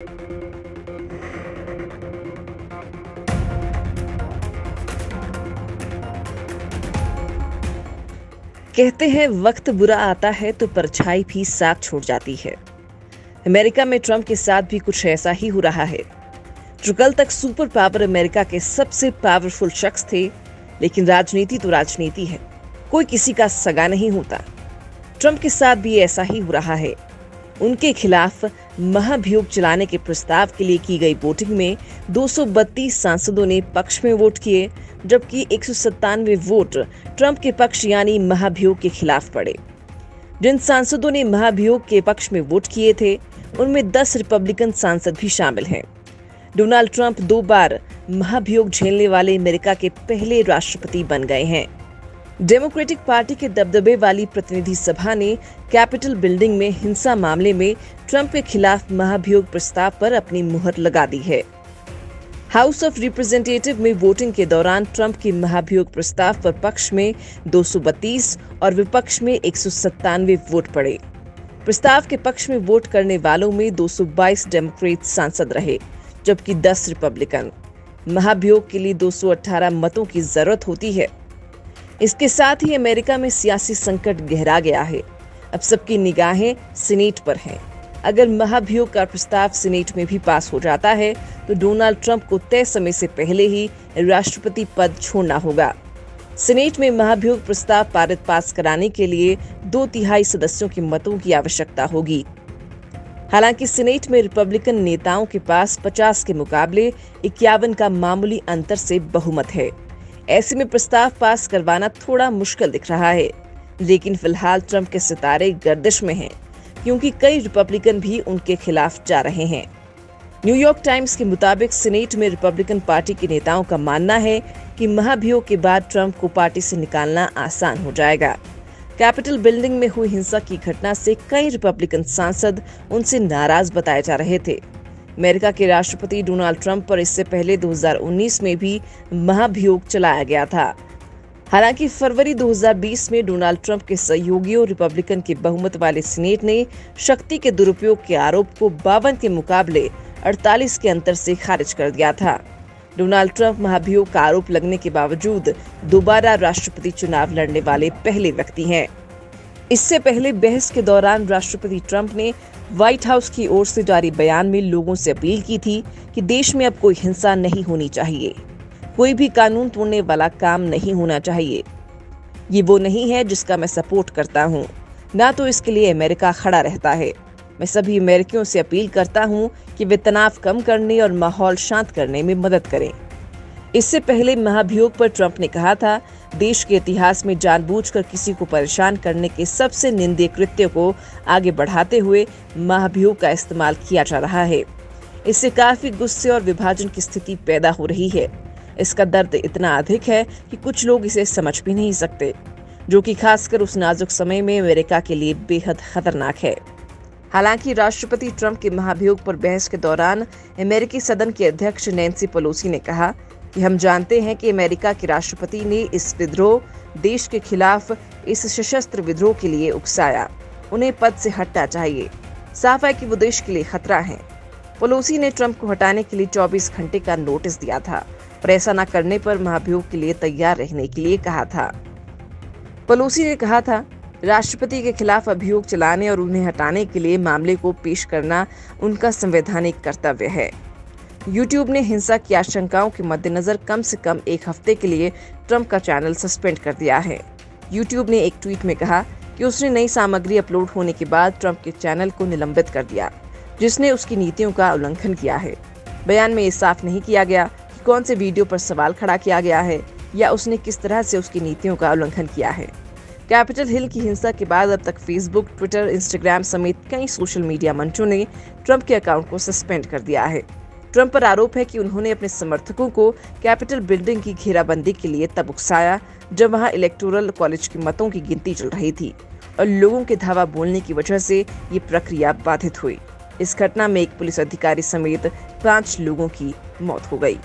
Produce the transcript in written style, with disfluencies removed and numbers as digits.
कहते हैं वक्त बुरा आता है तो परछाई भी साथ छोड़ जाती है। अमेरिका में ट्रंप के साथ भी कुछ ऐसा ही हो रहा है। जो कल तक सुपर पावर अमेरिका के सबसे पावरफुल शख्स थे, लेकिन राजनीति तो राजनीति है, कोई किसी का सगा नहीं होता। ट्रंप के साथ भी ऐसा ही हो रहा है। उनके खिलाफ महाभियोग चलाने के प्रस्ताव के लिए की गई वोटिंग में 232 सांसदों ने पक्ष में वोट किए, जबकि 197 वोट ट्रंप के पक्ष यानी महाभियोग के खिलाफ पड़े। जिन सांसदों ने महाभियोग के पक्ष में वोट किए थे, उनमें 10 रिपब्लिकन सांसद भी शामिल हैं। डोनाल्ड ट्रंप 2 बार महाभियोग झेलने वाले अमेरिका के पहले राष्ट्रपति बन गए हैं। डेमोक्रेटिक पार्टी के दबदबे वाली प्रतिनिधि सभा ने कैपिटल बिल्डिंग में हिंसा मामले में ट्रंप के खिलाफ महाभियोग प्रस्ताव पर अपनी मुहर लगा दी है। हाउस ऑफ रिप्रेजेंटेटिव में वोटिंग के दौरान ट्रंप के महाभियोग प्रस्ताव पर पक्ष में 232 और विपक्ष में 197 वोट पड़े। प्रस्ताव के पक्ष में वोट करने वालों में 222 डेमोक्रेट सांसद रहे, जबकि 10 रिपब्लिकन। महाभियोग के लिए 218 मतों की जरूरत होती है। इसके साथ ही अमेरिका में सियासी संकट गहरा गया है। अब सबकी निगाहें सीनेट पर हैं। अगर महाभियोग का प्रस्ताव सीनेट में भी पास हो जाता है तो डोनाल्ड ट्रंप को तय समय से पहले ही राष्ट्रपति पद छोड़ना होगा। सीनेट में महाभियोग प्रस्ताव पास कराने के लिए 2/3 सदस्यों के मतों की आवश्यकता होगी। हालांकि सीनेट में रिपब्लिकन नेताओं के पास 50 के मुकाबले 51 का मामूली अंतर से बहुमत है। ऐसे में प्रस्ताव पास करवाना थोड़ा मुश्किल दिख रहा है, लेकिन फिलहाल ट्रंप के सितारे गर्दिश में हैं, क्योंकि कई रिपब्लिकन भी उनके खिलाफ जा रहे हैं। न्यूयॉर्क टाइम्स के मुताबिक सीनेट में रिपब्लिकन पार्टी के नेताओं का मानना है कि महाभियोग के बाद ट्रंप को पार्टी से निकालना आसान हो जाएगा। कैपिटल बिल्डिंग में हुई हिंसा की घटना से कई रिपब्लिकन सांसद उनसे नाराज बताए जा रहे थे। अमेरिका के राष्ट्रपति डोनाल्ड ट्रंप पर इससे पहले 2019 में भी महाभियोग चलाया गया था। हालांकि फरवरी 2020 में डोनाल्ड ट्रंप के सहयोगियों रिपब्लिकन के बहुमत वाले सीनेट ने शक्ति के दुरुपयोग के आरोप को 52 के मुकाबले 48 के अंतर से खारिज कर दिया था। डोनाल्ड ट्रंप महाभियोग का आरोप लगने के बावजूद दोबारा राष्ट्रपति चुनाव लड़ने वाले पहले व्यक्ति हैं। इससे पहले बहस के दौरान राष्ट्रपति ट्रंप ने व्हाइट हाउस की ओर से जारी बयान में लोगों से अपील की थी कि देश में अब कोई हिंसा नहीं होनी चाहिए, कोई भी कानून तोड़ने वाला काम नहीं होना चाहिए। ये वो नहीं है जिसका मैं सपोर्ट करता हूँ, ना तो इसके लिए अमेरिका खड़ा रहता है। मैं सभी अमेरिकियों से अपील करता हूँ कि वे तनाव कम करने और माहौल शांत करने में मदद करें। इससे पहले महाभियोग पर ट्रंप ने कहा था, देश के इतिहास में जानबूझकर किसी को परेशान करने के सबसे निंदनीय कृत्य को आगे बढ़ाते हुए महाभियोग का इस्तेमाल किया जा रहा है। इससे काफी गुस्से और विभाजन की स्थिति पैदा हो रही है। इसका दर्द इतना अधिक है कि कुछ लोग इसे समझ भी नहीं सकते, जो कि खासकर उस नाजुक समय में अमेरिका के लिए बेहद खतरनाक है। हालांकि राष्ट्रपति ट्रंप के महाभियोग पर बहस के दौरान अमेरिकी सदन के अध्यक्ष नैन्सी पेलोसी ने कहा कि हम जानते हैं कि अमेरिका के राष्ट्रपति ने इस विद्रोह, देश के खिलाफ इस सशस्त्र विद्रोह के लिए उकसाया। उन्हें पद से हटना चाहिए। साफ है कि वो देश के लिए खतरा है। पेलोसी ने ट्रंप को हटाने के लिए 24 घंटे का नोटिस दिया था और ऐसा न करने पर महाभियोग के लिए तैयार रहने के लिए कहा था। पेलोसी ने कहा था, राष्ट्रपति के खिलाफ अभियोग चलाने और उन्हें हटाने के लिए मामले को पेश करना उनका संवैधानिक कर्तव्य है। यूट्यूब ने हिंसा की आशंकाओं के मद्देनजर कम से कम 1 हफ्ते के लिए ट्रंप का चैनल सस्पेंड कर दिया है। यूट्यूब ने एक ट्वीट में कहा कि उसने नई सामग्री अपलोड होने के बाद ट्रंप के चैनल को निलंबित कर दिया, जिसने उसकी नीतियों का उल्लंघन किया है। बयान में ये साफ नहीं किया गया कि कौन से वीडियो पर सवाल खड़ा किया गया है या उसने किस तरह से उसकी नीतियों का उल्लंघन किया है। कैपिटल हिल की हिंसा के बाद अब तक फेसबुक, ट्विटर, इंस्टाग्राम समेत कई सोशल मीडिया मंचों ने ट्रंप के अकाउंट को सस्पेंड कर दिया है। ट्रंप पर आरोप है कि उन्होंने अपने समर्थकों को कैपिटल बिल्डिंग की घेराबंदी के लिए तब उकसाया जब वहां इलेक्टोरल कॉलेज के मतों की गिनती चल रही थी और लोगों के धावा बोलने की वजह से ये प्रक्रिया बाधित हुई। इस घटना में एक पुलिस अधिकारी समेत 5 लोगों की मौत हो गई।